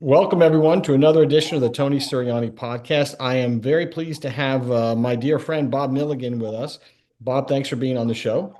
Welcome, everyone, to another edition of the Tony Sirianni podcast. I am very pleased to have my dear friend Bob Milligan with us. Bob, thanks for being on the show.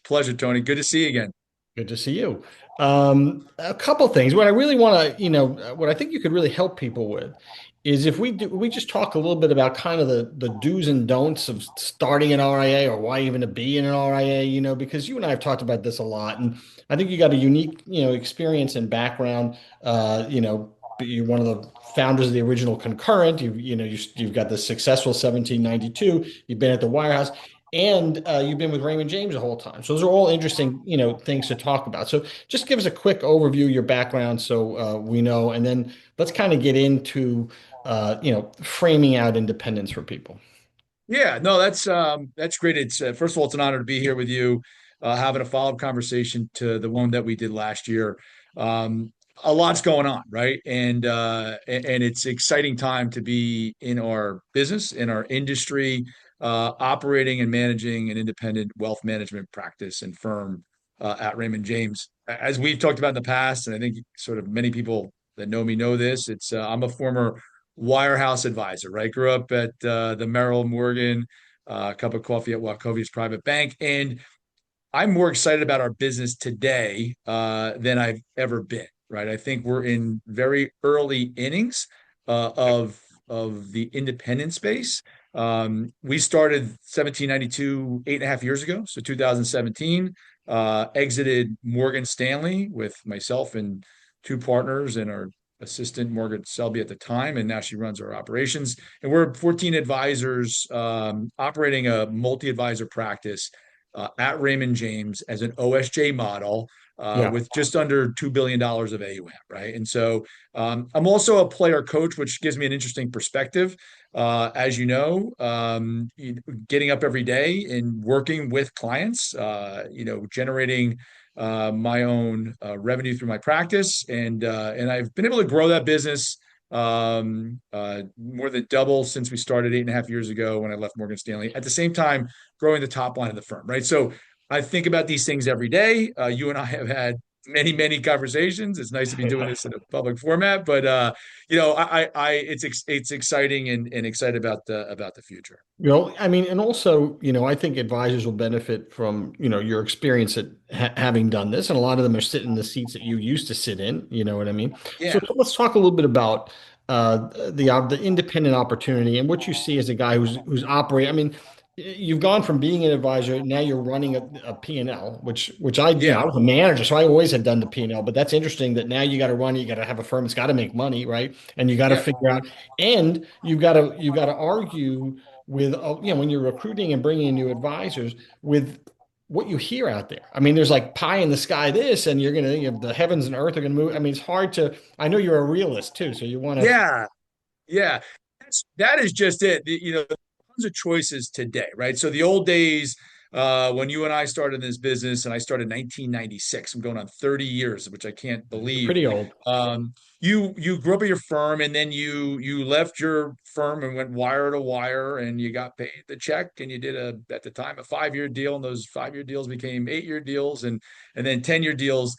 Pleasure, Tony. Good to see you again. Good to see you. A couple things. What I really want to, what I think you could really help people with is if we just talk a little bit about kind of the do's and don'ts of starting an RIA or why even to be in an RIA, because you and I have talked about this a lot, and I think you got a unique, experience and background. You're one of the founders of the original Concurrent. You've got the successful 1792. You've been at the Wirehouse and you've been with Raymond James the whole time. So those are all interesting, things to talk about. So just give us a quick overview of your background so we know, and then let's kind of get into, framing out independence for people. Yeah, no, that's great. It's first of all, it's an honor to be here with you, having a follow-up conversation to the one that we did last year. A lot's going on, right? And it's exciting time to be in our business, in our industry, operating and managing an independent wealth management practice and firm at Raymond James. As we've talked about in the past, and I think sort of many people that know me know this, it's I'm a former wirehouse advisor, right? Grew up at the Merrill Morgan, cup of coffee at Wachovia Private Bank. And I'm more excited about our business today than I've ever been, right? I think we're in very early innings of the independent space. We started 1792 8.5 years ago, so 2017. Exited Morgan Stanley with myself and two partners and our assistant Margaret Selby at the time, and now she runs our operations. And we're 14 advisors operating a multi-advisor practice at Raymond James as an OSJ model Yeah. with just under $2 billion of AUM, right? And so I'm also a player coach, which gives me an interesting perspective. As you know, getting up every day and working with clients, generating my own revenue through my practice, and I've been able to grow that business more than double since we started 8.5 years ago when I left Morgan Stanley. At the same time, growing the top line of the firm, right? So I think about these things every day. You and I have had many, many conversations. It's nice to be doing this in a public format, but it's exciting and excited about the future. I mean, and also, I think advisors will benefit from, your experience at having done this. And a lot of them are sitting in the seats that you used to sit in, you know what I mean? So Yeah. let's talk a little bit about the independent opportunity and what you see as a guy who's operating. I mean, you've gone from being an advisor, now you're running a P&L, which I Yeah. was a manager, so I always had done the P&L, but that's interesting that now you got to run it, you got to have a firm, it's got to make money, right? And you got to Yeah. figure out, and you've got to argue with when you're recruiting and bringing in new advisors with what you hear out there. I mean, there's like pie in the sky this, and you're gonna the heavens and earth are gonna move. I mean, it's hard to. I know you're a realist too, so you want to. Yeah. Yeah. That is just it. Tons of choices today, right? So the old days, when you and I started this business, and I started in 1996, I'm going on 30 years, which I can't You're believe. pretty old. You grew up at your firm, and then you left your firm and went wire to wire, and you got paid the check, and you did at the time a 5-year deal, and those 5-year deals became 8-year deals, and then 10-year deals.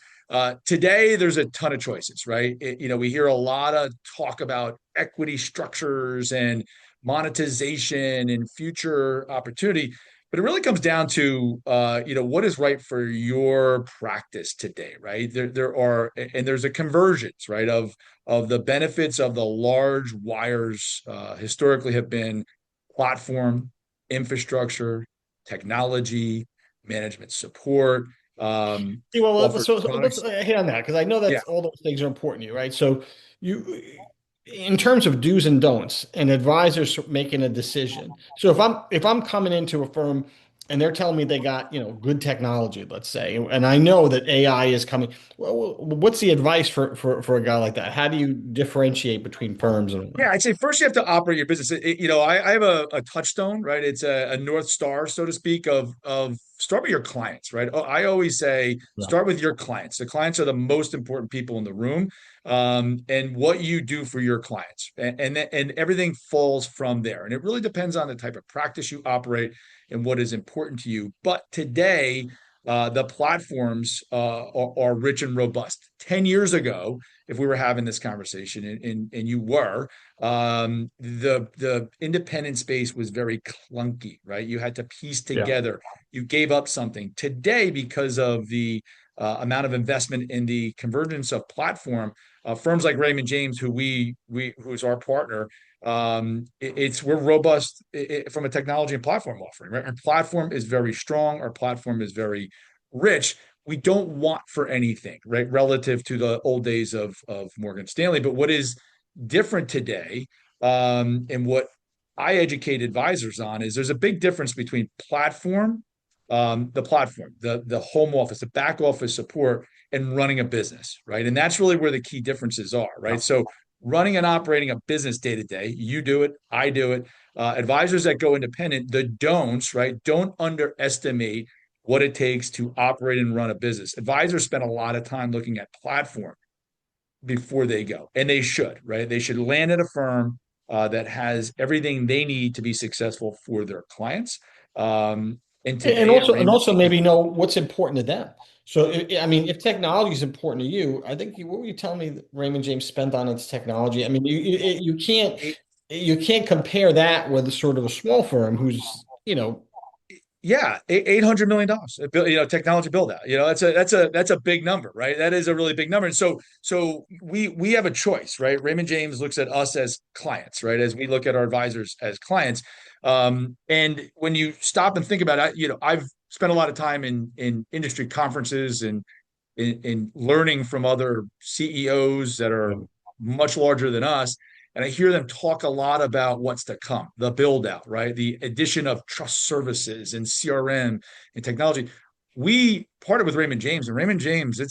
Today, there's a ton of choices, right? We hear a lot of talk about equity structures and monetization and future opportunity, but it really comes down to what is right for your practice today, right? There's a convergence, right, of the benefits of the large wires historically have been platform, infrastructure, technology, management support, Well, offered let's products. hit on that because I know Yeah. that's all those things are important to you, right? So you, in terms of do's and don'ts, and advisors making a decision. So if I'm coming into a firm and they're telling me they got good technology, let's say, and I know that AI is coming, well, what's the advice for a guy like that? How do you differentiate between firms and Yeah, whatnot? I'd say first you have to operate your business. I have a touchstone, right? It's a North Star, so to speak, of start with your clients, right? I always say Yeah. start with your clients. The clients are the most important people in the room, and what you do for your clients, and everything falls from there. And it really depends on the type of practice you operate and what is important to you. But today, The platforms are rich and robust. 10 years ago, if we were having this conversation, and you were, the independent space was very clunky, right? You had to piece Yeah. together. You gave up something. Today, because of the amount of investment in the convergence of platform, firms like Raymond James, who's our partner, we're robust from a technology and platform offering, right? Our platform is very strong. Our platform is very rich. We don't want for anything, right? Relative to the old days of Morgan Stanley. But what is different today, and what I educate advisors on, is there's a big difference between the platform, the home office, the back office support, and running a business, right? And that's really where the key differences are, right? So running and operating a business day to day, you do it, I do it. Advisors that go independent, the don'ts, right? Don't underestimate what it takes to operate and run a business. Advisors spend a lot of time looking at platform before they go, and they should, right? They should land at a firm that has everything they need to be successful for their clients. And And today at also, and Raymond, also maybe know what's important to them. So, I mean, if technology is important to you, I think what were you telling me that Raymond James spent on its technology? I mean, you can't compare that with a sort of a small firm who's, yeah, $800 million, technology build out. That's a big number, right? That is a really big number. And so we have a choice, right? Raymond James looks at us as clients, right? As we look at our advisors as clients. And when you stop and think about it, I've spent a lot of time in industry conferences and in learning from other CEOs that are much larger than us. And I hear them talk a lot about what's to come, the build out, right? The addition of trust services and CRM and technology. We partnered with Raymond James, and Raymond James,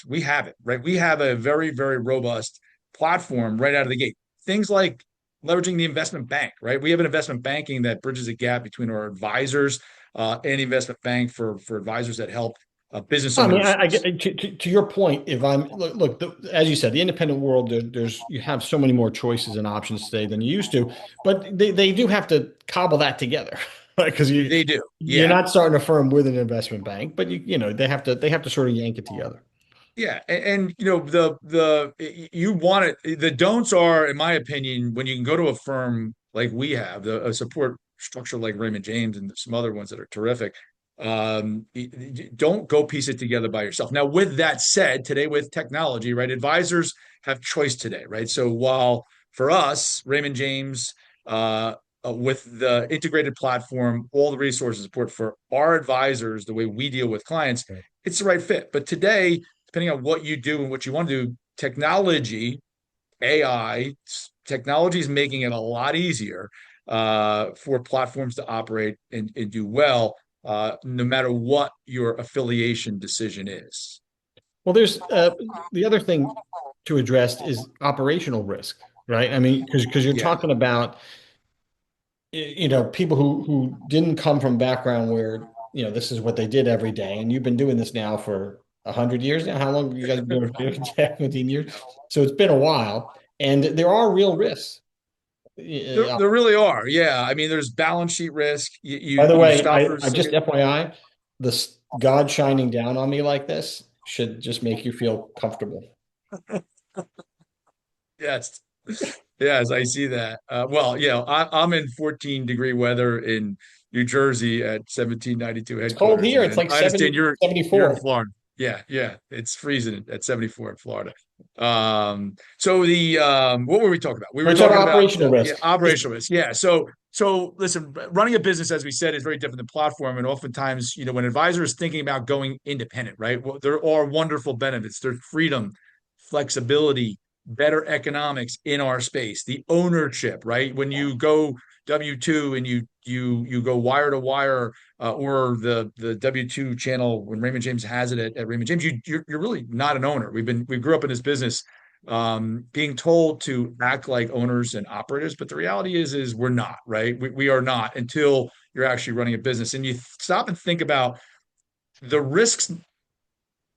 we have it, right? We have a very, very robust platform right out of the gate. Things like leveraging the investment bank, right? We have an investment banking that bridges a gap between our advisors and the investment bank for advisors that help business I mean, owners. I get to your point. If I'm look, as you said, the independent world, there's you have so many more choices and options today than you used to, but they do have to cobble that together, right? Because They do. you're Yeah. not starting a firm with an investment bank, but they have to sort of yank it together. Yeah, and the you want it. The don'ts are, in my opinion, when you can go to a firm like we have, a support structure like Raymond James and some other ones that are terrific. Don't go piece it together by yourself. Now, with that said, today with technology, right, advisors have choice today, right? So while for us, Raymond James, with the integrated platform, all the resources support for our advisors, the way we deal with clients, it's the right fit. But today, depending on what you do and what you want to do, technology, AI, technology is making it a lot easier for platforms to operate and do well, no matter what your affiliation decision is. Well, there's the other thing to address is operational risk, right? I mean, because you're Yeah. talking about people who didn't come from background where this is what they did every day, and you've been doing this now for 100 years now. How long have you guys been doing it? 17 years. So it's been a while, and there are real risks. There really are. Yeah. I mean, there's balance sheet risk. You, By you, the you way, stop for a I just second. FYI, this God shining down on me like this should just make you feel comfortable. Yes. Yes, I see that. Well, I'm in 14-degree weather in New Jersey at 1792 It's cold headquarters, here. It's and like I understand 70, you're in 74. Florida. Yeah, yeah, it's freezing at 74 in Florida. So the what were we talking about? We were We're talking talking about about operational risk. operational risk. Yeah. So listen, running a business, as we said, is very different than platform, and oftentimes, when an advisor is thinking about going independent, right? Well, there are wonderful benefits. There's freedom, flexibility, better economics in our space, the ownership, right? When you go W-2 and you go wire to wire, or the W-2 channel, when Raymond James has it at Raymond James, you're really not an owner. We grew up in this business, being told to act like owners and operators, but the reality is we're not, right? We are not, until you're actually running a business. And you stop and think about the risks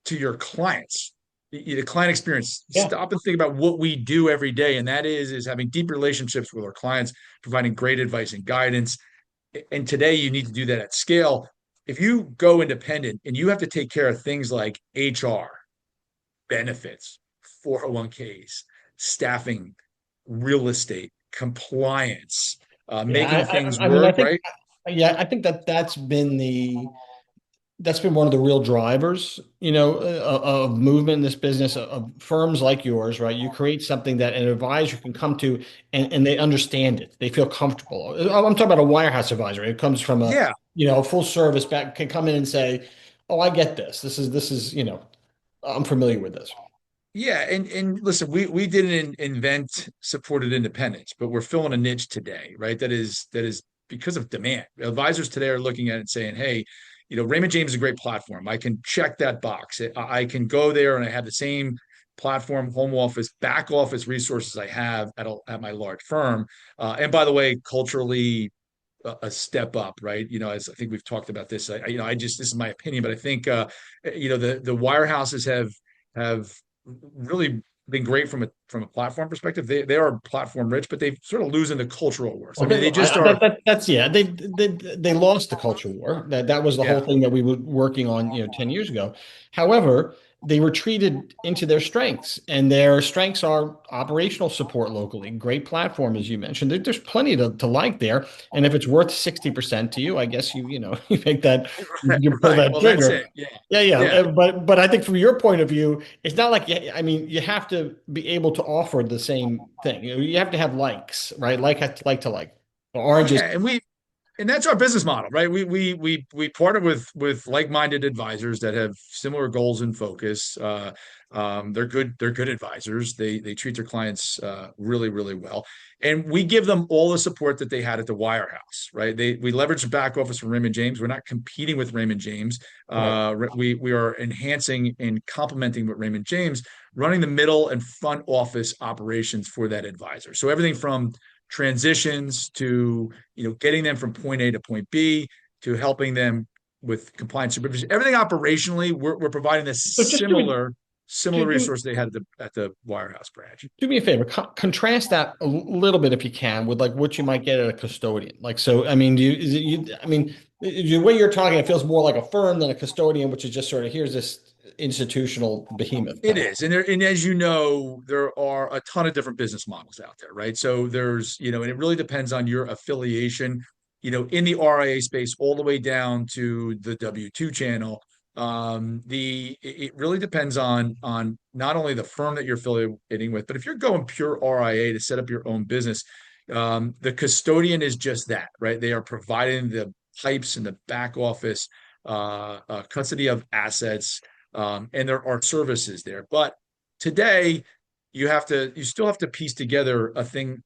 to your clients, the client experience. Yeah. Stop and think about what we do every day, and that is having deep relationships with our clients, providing great advice and guidance. And today, you need to do that at scale. if you go independent and you have to take care of things like HR, benefits, 401ks, staffing, real estate, compliance, Yeah, making things I mean, I work, think, right? yeah, I think that that's been one of the real drivers, of movement in this business of firms like yours, right? You create something that an advisor can come to and they understand it. They feel comfortable. I'm talking about a wirehouse advisor. It comes from Yeah, full service back, can come in and say, "Oh, I get this. This is, I'm familiar with this." yeah, and listen, we didn't invent supported independence, but we're filling a niche today, right? That is because of demand. Advisors today are looking at it and saying, "Hey, Raymond James is a great platform. I can check that box. I can go there and I have the same platform, home office, back office resources I have at my large firm. And by the way, culturally, a step up, right? As I think we've talked about this, I just this is my opinion, but I think the wirehouses have really been great from a platform perspective. They are platform rich, but they sort of losing the cultural wars. I Well, mean, they just are. that's yeah. They lost the culture war. That was the whole Yeah, thing that we were working on, 10 years ago. However, they retreated into their strengths, and their strengths are operational support locally. Great platform, as you mentioned. There's plenty to like there. And if it's worth 60% to you, I guess you make that, you pull right. that Well, that's trigger. it. Yeah, Yeah, yeah. yeah. But I think from your point of view, it's not like I mean, you have to be able to offer the same thing. You have to have likes, right? Like to like. Oranges. Yeah, and that's our business model, right? We partner with like-minded advisors that have similar goals and focus. They're good advisors. They treat their clients really well, and we give them all the support that they had at the wirehouse, right? We leverage the back office from Raymond James. We're not competing with Raymond James. Right. We are enhancing and complementing with Raymond James, running the middle and front office operations for that advisor. So everything from transitions to getting them from point A to point B to helping them with compliance supervision. Everything operationally, we're providing this So just similar do, resource they had at the wirehouse branch. do me a favor. Contrast that a little bit if you can with like what you might get at a custodian. Like, so, I mean, I mean, the way you're talking, it feels more like a firm than a custodian, which is just sort of here's this institutional behemoth It type. is, and as you know, there are a ton of different business models out there, right? So there's, and it really depends on your affiliation, in the RIA space, all the way down to the W-2 channel. It really depends on not only the firm that you're affiliating with, but if you're going pure RIA to set up your own business, the custodian is just that, right? They are providing the pipes and the back office custody of assets, and there are services there. But today, you still have to piece together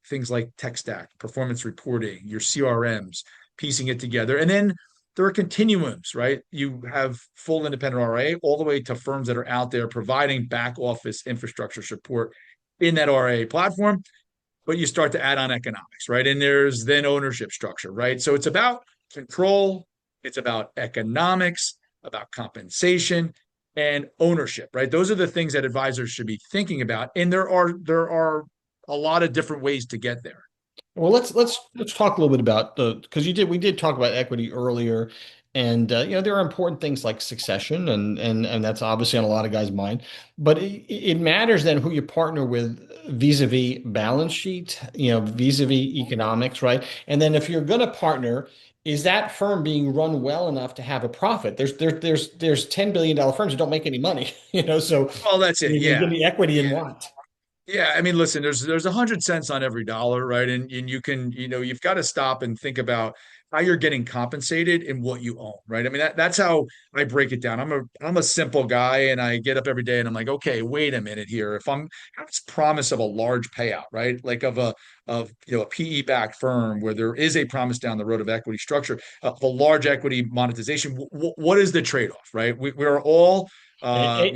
things like tech stack, performance reporting, your CRMs, piecing it together, and then there are continuums, right? You have full independent RIA all the way to firms that are out there providing back office infrastructure support in that RIA platform, but you start to add on economics, right? And there's then ownership structure, right? So it's about control, it's about economics, about compensation and ownership, right? Those are the things that advisors should be thinking about. And there are a lot of different ways to get there. Well, let's talk a little bit about the because we did talk about equity earlier, and there are important things like succession, and that's obviously on a lot of guys' mind. But it matters then who you partner with vis-a-vis balance sheet, vis-a-vis economics, right? And then if you're going to partner, is that firm being run well enough to have a profit? There's $10 billion firms that don't make any money, So Well, that's it. you give Yeah. me equity in Yeah. what? Yeah, I mean, listen, there's 100 cents on every dollar, right? And you can, you've got to stop and think about how you're getting compensated and what you own, right? I mean, that's how I break it down. I'm a simple guy, and I get up every day and I'm like, okay, wait a minute here. If I'm have this promise of a large payout, right? Like of a PE backed firm where there is a promise down the road of equity structure, of a large equity monetization. What is the trade off, right? We're all we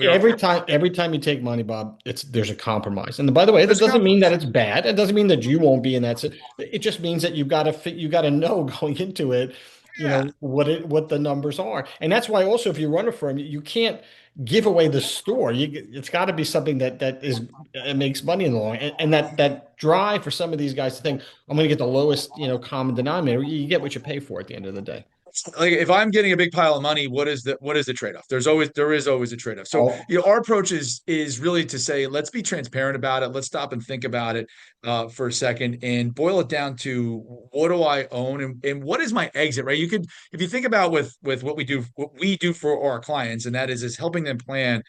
are Every time you take money, Bob, there's a compromise. And by the way, that there's a doesn't mean that compromise. it's bad. It doesn't mean that you won't be in that. It just means that you got to know going into it, Yeah. what the numbers are. And that's why also if you run a firm, you can't give away the store. It's got to be something it makes money in the long. And that drive for some of these guys to think I'm going to get the lowest, common denominator. You get what you pay for at the end of the day. like if I'm getting a big pile of money, what is the trade-off? There is always a trade-off. So, Oh, our approach is really to say, let's be transparent about it. Let's stop and think about it for a second and boil it down to what do I own and what is my exit, right? You could, if you think about with what we do for our clients, and that is helping them plan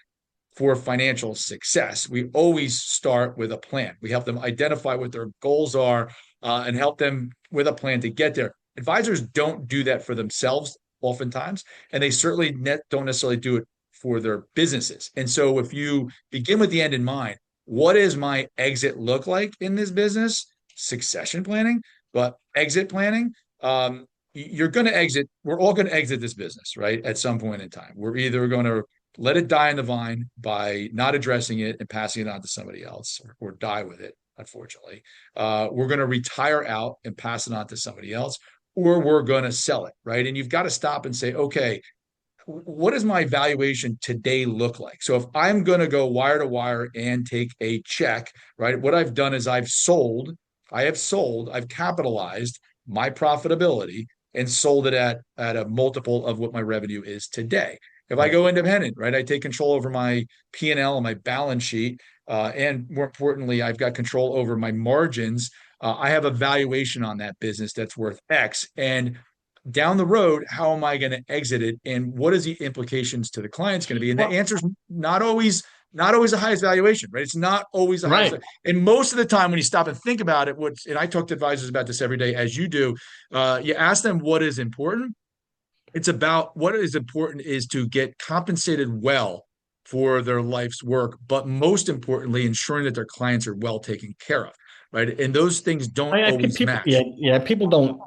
for financial success. We always start with a plan. We help them identify what their goals are and help them with a plan to get there. Advisors don't do that for themselves oftentimes, and they certainly don't necessarily do it for their businesses. And so, if you begin with the end in mind, what does my exit look like in this business? Succession planning, but exit planning. You're going to exit. We're all going to exit this business, right? At some point in time, we're either going to let it die in the vine by not addressing it and passing it on to somebody else, or die with it, unfortunately. We're going to retire out and pass it on to somebody else, or we're going to sell it, right? And you've got to stop and say, okay, what does my valuation today look like? So if I'm going to go wire to wire and take a check, right, what I've done is I've capitalized my profitability and sold it at a multiple of what my revenue is today. If I right. go independent, right, I take control over my P&L and my balance sheet, and more importantly, I've got control over my margins. I have a valuation on that business that's worth X, and down the road, how am I going to exit it, and what is the implications to the clients going to be? And the Well, answer is not always the highest valuation, right? It's not always the highest. right. And most of the time, when you stop and think about it, and I talk to advisors about this every day, as you do, you ask them what is important. It's about what is important is to get compensated well for their life's work, but most importantly, ensuring that their clients are well taken care of, right? And those things don't always People, yeah, match. yeah, people don't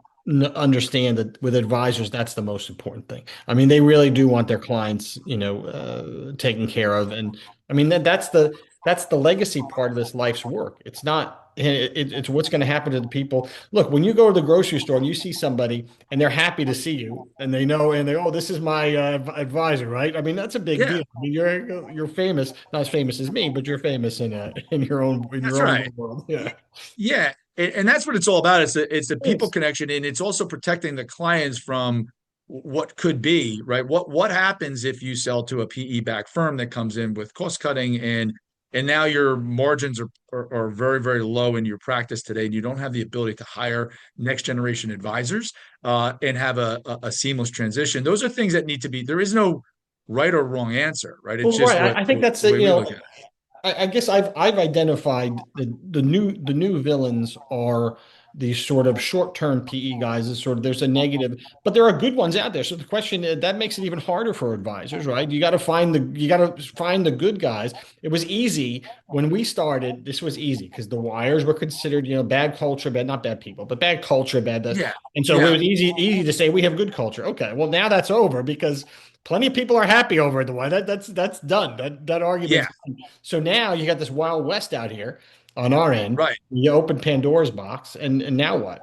understand that with advisors, that's the most important thing. I mean, they really do want their clients, taken care of, and I mean that's the legacy part of this life's work. It's not, it's what's going to happen to the people. Look, when you go to the grocery store and you see somebody and they're happy to see you, and they know, and they, oh, this is my advisor, right? I mean, that's a big Yeah, deal. I mean, you're famous, not as famous as me, but you're famous in that's your own right. little world. Yeah. Yeah, and that's what it's all about. It's the people Thanks. connection, and it's also protecting the clients from what could be, right. What happens if you sell to a PE backed firm that comes in with cost cutting, and now your margins are very, very low in your practice today, and you don't have the ability to hire next generation advisors and have a seamless transition. Those are things that need to be. There is no right or wrong answer, right? It's Well, just right. what I think the that's way we look at it. I guess I've identified the new villains are these sort of short-term PE guys. Is sort of there's a negative, but there are good ones out there. So the question that makes it even harder for advisors, right? You got to find the good guys. It was easy when we started. This was easy because the wires were considered, bad culture, bad, not bad people, but bad culture, bad this. Yeah, And so it yeah, was easy to say we have good culture. Okay, well now that's over because plenty of people are happy over the wire. That's done. That yeah, argument's so now you got this Wild West out here on our end. right. You open Pandora's box, and now what?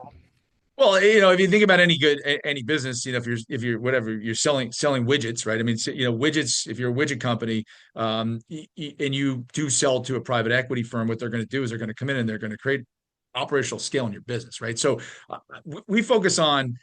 Well, if you think about any business, if you're whatever you're selling widgets, right? I mean, widgets. If you're a widget company, and you do sell to a private equity firm, what they're going to do is they're going to come in and they're going to create operational scale in your business, right? So we focus on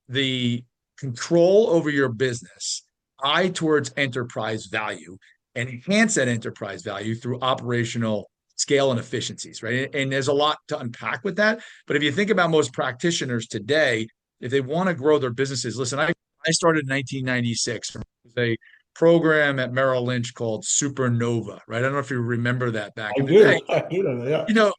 the control over your business, eye towards enterprise value, and enhance that enterprise value through operational scale and efficiencies, right? And there's a lot to unpack with that. But if you think about most practitioners today, if they want to grow their businesses, listen, I started in 1996 with a program at Merrill Lynch called Supernova, right? I don't know if you remember that back I in the do. day. I do. Yeah. You know,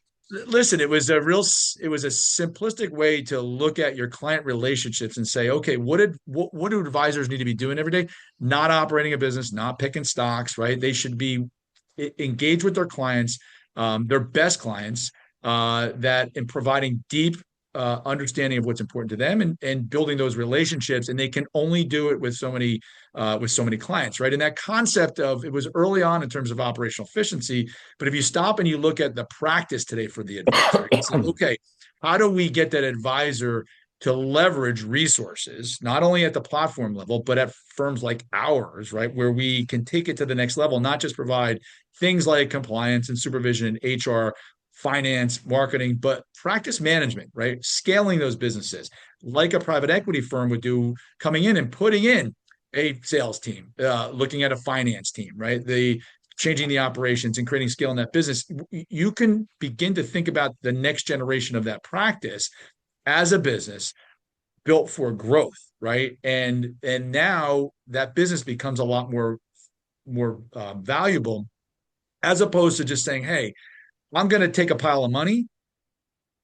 listen, it was a simplistic way to look at your client relationships and say, okay, what do advisors need to be doing every day? Not operating a business, not picking stocks, right? They should be engaged with their clients, their best clients, that in providing deep understanding of what's important to them, and building those relationships. And they can only do it with so many clients, right? And that concept of it was early on in terms of operational efficiency, but if you stop and you look at the practice today for the advisor, you say, okay, how do we get that advisor to leverage resources, not only at the platform level, but at firms like ours, right, where we can take it to the next level, not just provide things like compliance and supervision and HR finance, marketing, but practice management, right? Scaling those businesses like a private equity firm would do, coming in and putting in a sales team, looking at a finance team, right? The changing the operations and creating scale in that business. You can begin to think about the next generation of that practice as a business built for growth, right? And now that business becomes a lot more valuable, as opposed to just saying, "Hey, I'm going to take a pile of money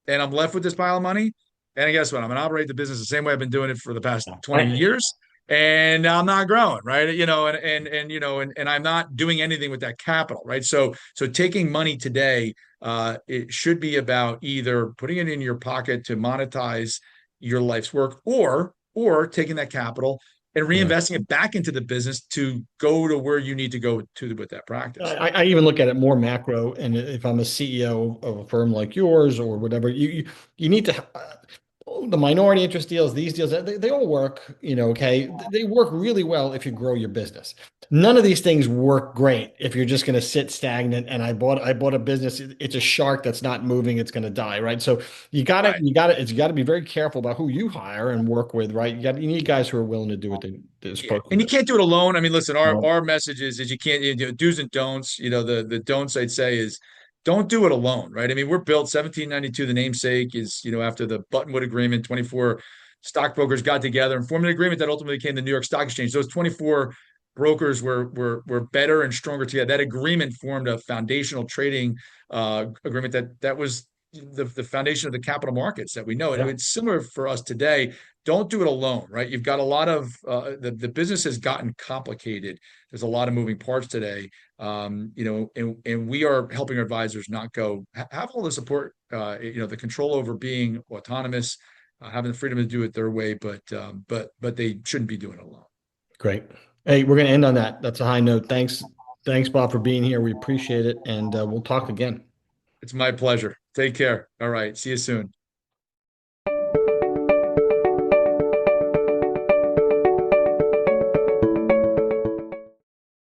and I'm left with this pile of money. And guess what? I'm going to operate the business the same way I've been doing it for the past 20 I, years. And I'm not growing, right? And I'm not doing anything with that capital, right? So taking money today, it should be about either putting it in your pocket to monetize your life's work, or taking that capital and yeah. reinvesting it back into the business to go to where you need to go to with that practice. I even look at it more macro, and if I'm a CEO of a firm like yours or whatever, you need to the minority interest deals, these deals, they all work, okay. They work really well if you grow your business. None of these things work great if you're just going to sit stagnant. And I bought a business. It's a shark that's not moving. It's going to die, right? So Right. you gotta be very careful about who you hire and work with, right? You need guys who are willing to do what they're Yeah, supposed to and you do. can't do it alone. I mean, listen, our No. our message is you can't, do's and don'ts. The don'ts I'd say is don't do it alone, right? I mean, we're built 1792. The namesake is, after the Buttonwood Agreement, 24 stockbrokers got together and formed an agreement that ultimately became the New York Stock Exchange. Those 24 brokers were better and stronger together. That agreement formed a foundational trading agreement that was the foundation of the capital markets that we know. Yeah. It's similar for us today. Don't do it alone, right? You've got a lot of the business has gotten complicated. There's a lot of moving parts today, and we are helping our advisors not go have all the support, the control over being autonomous, having the freedom to do it their way, but they shouldn't be doing it alone. Great. Hey, we're going to end on that. That's a high note. Thanks, Bob, for being here. We appreciate it, and we'll talk again. It's my pleasure. Take care. All right. See you soon.